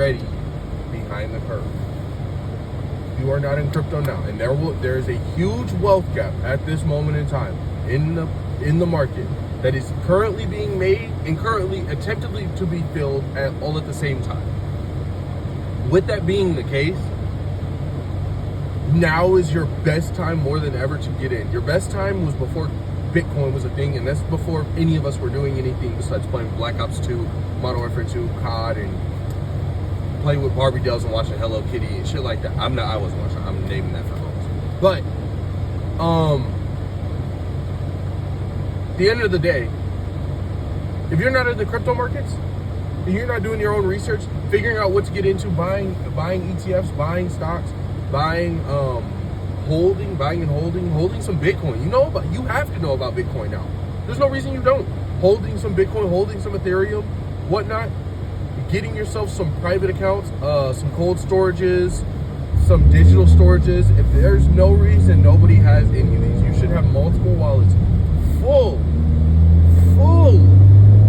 already behind the curve. You are not in crypto now, and there is a huge wealth gap at this moment in time in the market that is currently being made and currently attempted to be filled all at the same time. With that being the case, now is your best time more than ever to get in. Your best time was before Bitcoin was a thing, and that's before any of us were doing anything besides playing Black Ops 2, Modern Warfare 2, COD, and playing with Barbie dolls and watching Hello Kitty and shit like that. I wasn't watching. I'm naming that for folks. But the end of the day, if you're not in the crypto markets, if you're not doing your own research, figuring out what to get into, buying ETFs, buying stocks, buying and holding some Bitcoin. You have to know about Bitcoin now. There's no reason you don't. Holding some Bitcoin, holding some Ethereum, whatnot, getting yourself some private accounts, some cold storages, some digital storages. If there's no reason nobody has any of these, you should have multiple wallets full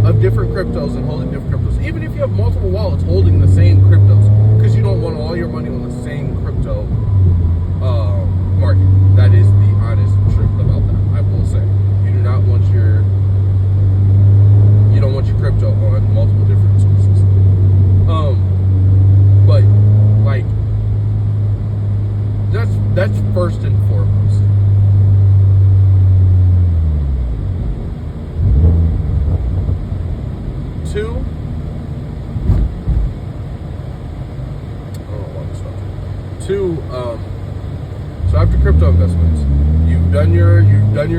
of different cryptos and holding different cryptos. Even if you have multiple wallets holding the same cryptos, because you don't want all your money on the same crypto market. That is the honest truth about that. I will say, you don't want your crypto on multiple different sources. But like that's first and foremost. Two, so after crypto investments, you've done your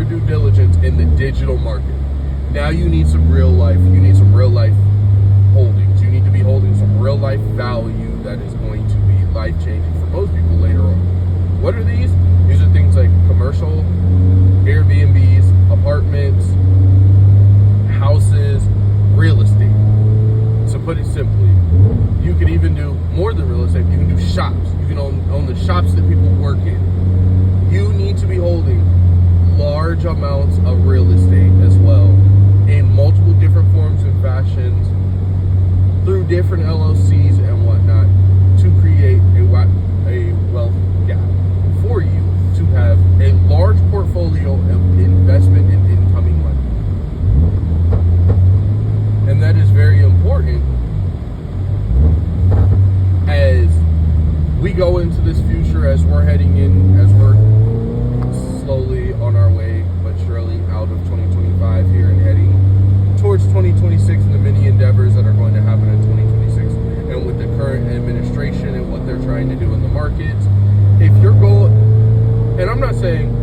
due diligence in the digital market. Now you need some real life. You need some real life holdings. You need to be holding some real life value that is going to be life changing for most people later on. What are these? These are things like commercial, Airbnbs, apartments, houses, real estate. So put it simply, you can even do more than real estate. You can do shops. You can own the shops that people work in. You need to be holding large amounts of real estate as well in multiple different forms and fashions through different LLCs and whatnot to create a wealth gap for you to have a large portfolio of investment and incoming money. And that is very important as we go into this future, as we're slowly on our way but surely out of 2025 here and heading towards 2026 and the many endeavors that are going to happen in 2026, and with the current administration and what they're trying to do in the markets. If your goal, and I'm not saying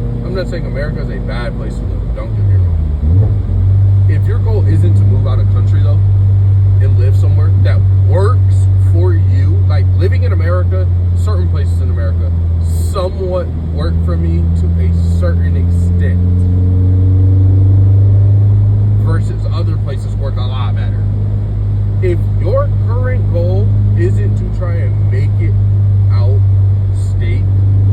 America is a bad place to live, don't get me wrong. If your goal isn't to move out of country though and live somewhere that works for you, like living in America, certain places in America somewhat work for me to a certain extent versus other places work a lot better. If your current goal isn't to try and make it out state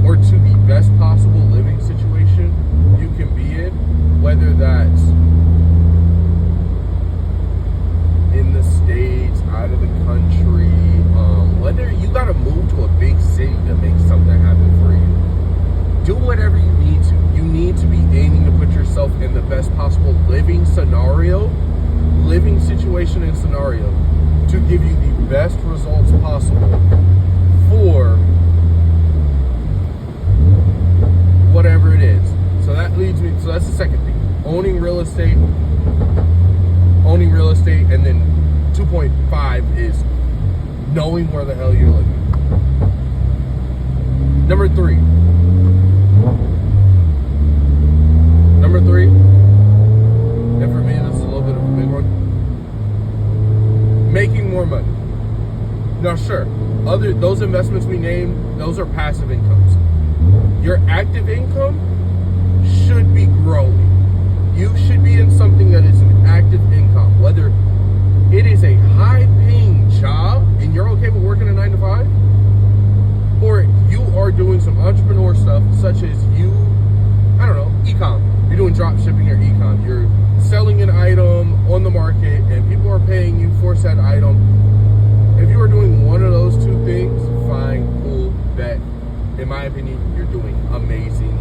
or to the best possible living situation you can be in, whether that's in the States, out of the country, whether you gotta move to a big city to make something happen for you, do whatever you need to. You need to be aiming to put yourself in the best possible living situation and scenario to give you the best results possible for whatever it is. So that leads me, so that's the second thing. Owning real estate, and then 2.5 is knowing where the hell you're living. Number three, and for me this is a little bit of a big one, making more money. Now sure, those investments we named, those are passive incomes. Your active income should be growing. You should be in something that is an active income, whether it is a high-paying job and you're okay with working a 9 to 5, or you are doing some entrepreneur stuff such as e-com. You're doing drop shipping or e-com. You're selling an item on the market and people are paying you for said item. If you are doing one of opinion, you're doing amazing.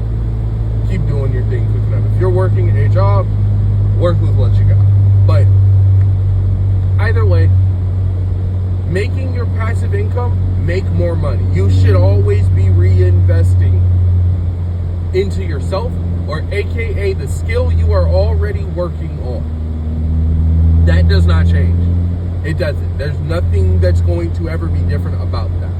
Keep doing your thing quick enough. If you're working a job, work with what you got. But either way, making your passive income make more money. You should always be reinvesting into yourself, or AKA the skill you are already working on. That does not change. It doesn't. There's nothing that's going to ever be different about that.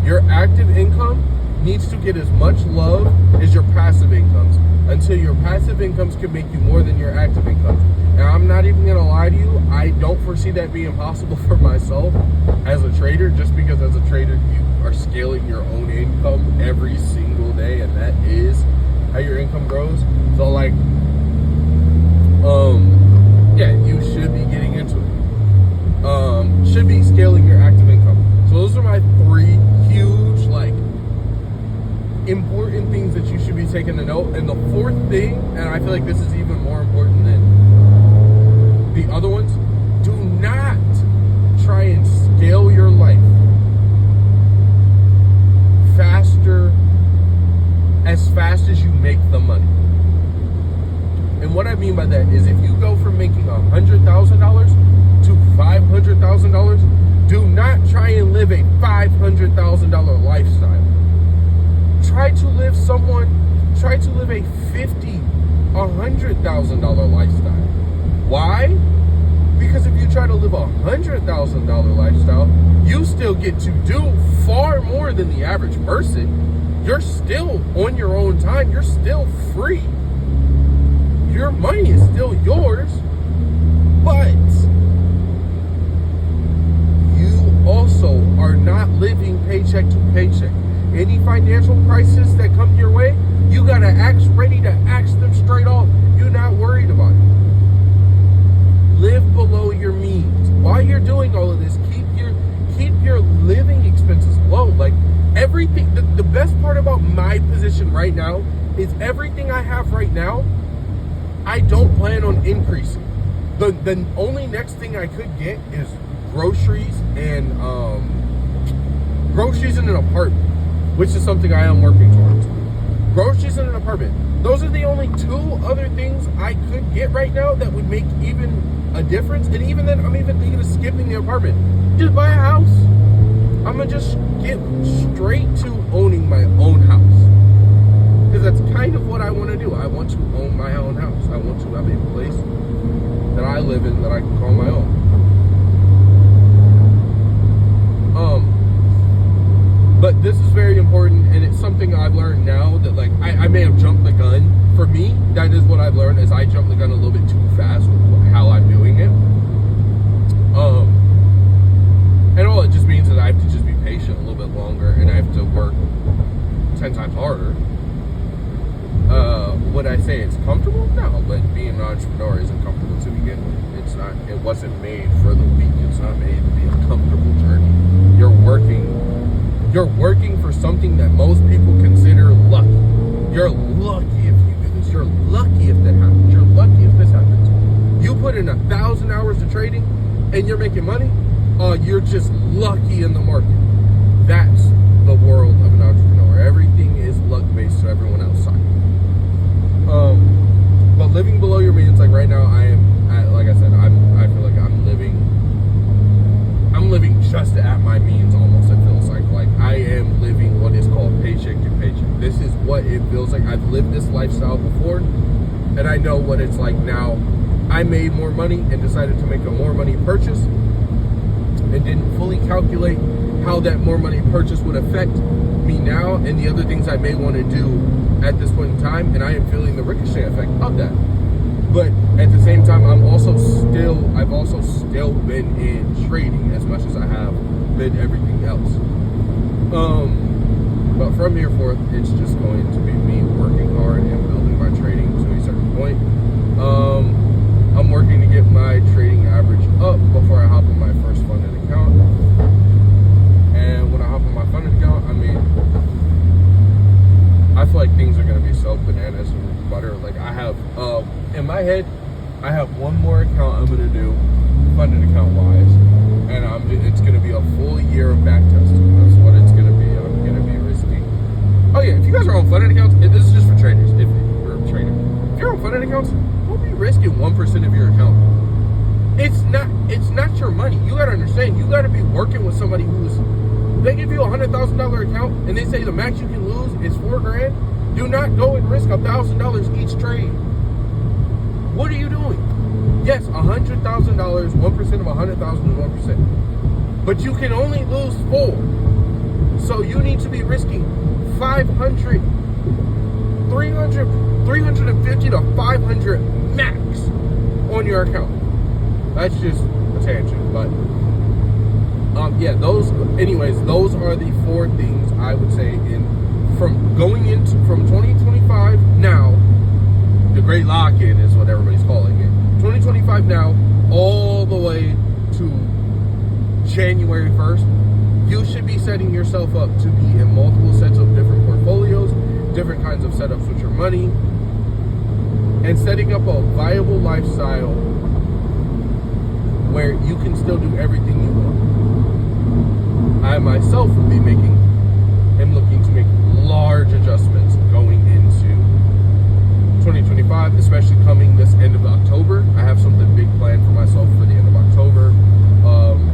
Your active income needs to get as much love as your passive incomes, until your passive incomes can make you more than your active incomes. Now, I'm not even gonna lie to you, I don't foresee that being possible for myself as a trader, just because as a trader you are scaling your own income every single day, and that is how your income grows. So like yeah, you should be getting into it. Should be scaling your active income. So those are my 3 huge, like, important things that you should be taking a note. And the 4th thing, and I feel like this is even more important than the other ones, do not try and scale your life as fast as you make the money. And what I mean by that is, if you go from making $100,000 to $500,000, do not try and live a $500,000 lifestyle. Try to live a $100,000 lifestyle. Why? Because if you try to live a $100,000 lifestyle, you still get to do far more than the average person. You're still on your own time. You're still free. Your money is still yours, but you also are not living paycheck to paycheck. Any financial crisis that come your way, you gotta act ready to axe them straight off. You're not worried about it. Live below your means. While you're doing all of this, keep your living expenses low. Like, everything, the best part about my position right now is everything I have right now, I don't plan on increasing. The only next thing I could get is groceries and an apartment, which is something I am working towards. Groceries and an apartment. Those are the only 2 other things I could get right now that would make even a difference. And even then, I'm even thinking of skipping the apartment. Just buy a house. I'm gonna just get straight to owning my own house, because that's kind of what I want to do. I want to own my own house. I want to have a place that I live in that I can call my own. But this is very important, and it's something I've learned now that, like, I may have jumped the gun. For me, that is what I've learned, is I jumped the gun a little bit too fast with how I'm doing it. And all it just means is I have to just be patient a little bit longer, and I have to work 10 times harder. Would I say it's comfortable? No, but being an entrepreneur isn't comfortable to begin with. It's not. It wasn't made for the weak. It's not made to be a comfortable journey. You're working for something that most people consider lucky. You're lucky if you do this. You're lucky if that happens. You're lucky if this happens. You put in 1,000 hours of trading and you're making money. You're just lucky in the market. That's the world of an entrepreneur. Everything is luck based to everyone else. But living below your means, like right now, like I said, I feel like I'm living just at my means almost. It feels like I am living what is called paycheck to paycheck. This is what it feels like. I've lived this lifestyle before, and I know what it's like now. I made more money and decided to make a more money purchase, and didn't fully calculate how that more money purchase would affect me now and the other things I may want to do at this point in time, and I am feeling the ricochet effect of that. But at the same time, I've also still been in trading as much as I have been everything else. But from here forth, it's just going to be me working hard and building my trading to a certain point. I'm working to get my trading average up before I hop on my first funded account. And when I hop on my funded account, I feel like things are going to be so bananas and butter. Like, I have, in my head, I have one more account I'm going to do, funded account wise, and it's going to be a full year of back testing. That's what it's going to be. I'm going to be risking. Oh yeah, if accounts, don't be risking 1% of your account. It's not your money. You gotta understand, you gotta be working with somebody they give you a $100,000 account and they say the max you can lose is $4,000. Do not go and risk $1,000 each trade. What are you doing? Yes, $100,000, 1% of 100,000 is 1%. But you can only lose 4. So you need to be risking 500, 350 to 500 max on your account. That's just a tangent, but yeah, those are the 4 things I would say from 2025 now. The great lock-in is what everybody's calling it. 2025 now, all the way to January 1st, you should be setting yourself up to be in multiple sets of different portfolios, different kinds of setups with your money, and setting up a viable lifestyle where you can still do everything you want. I myself am looking to make large adjustments going into 2025, especially coming this end of October. I have something big planned for myself for the end of October,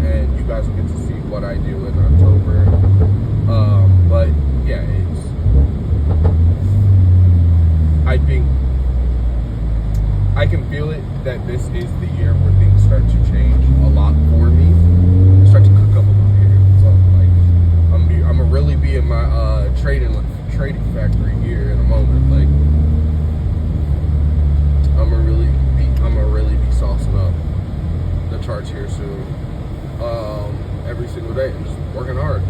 and you guys will get to see what I do in October. But yeah, I think I can feel it that this is the year where things start to change a lot for me. Start to cook up a lot here. So like, I'm gonna really be in my trading factory here in a moment. Like, I'm gonna really be saucing up the charts here soon. Every single day, I'm just working hard.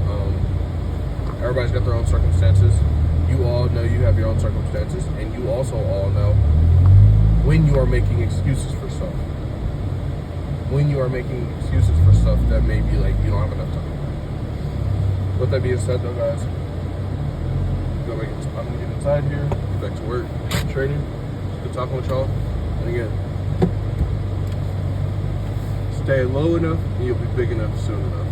Everybody's got their own circumstances. You all know you have your own circumstances, and you also all know when you are making excuses for stuff. When you are making excuses for stuff that may be like you don't have enough time. With that being said, though, guys, I'm gonna get inside here, get back to work, trading. Good talking with y'all. And again, stay low enough, and you'll be big enough soon enough.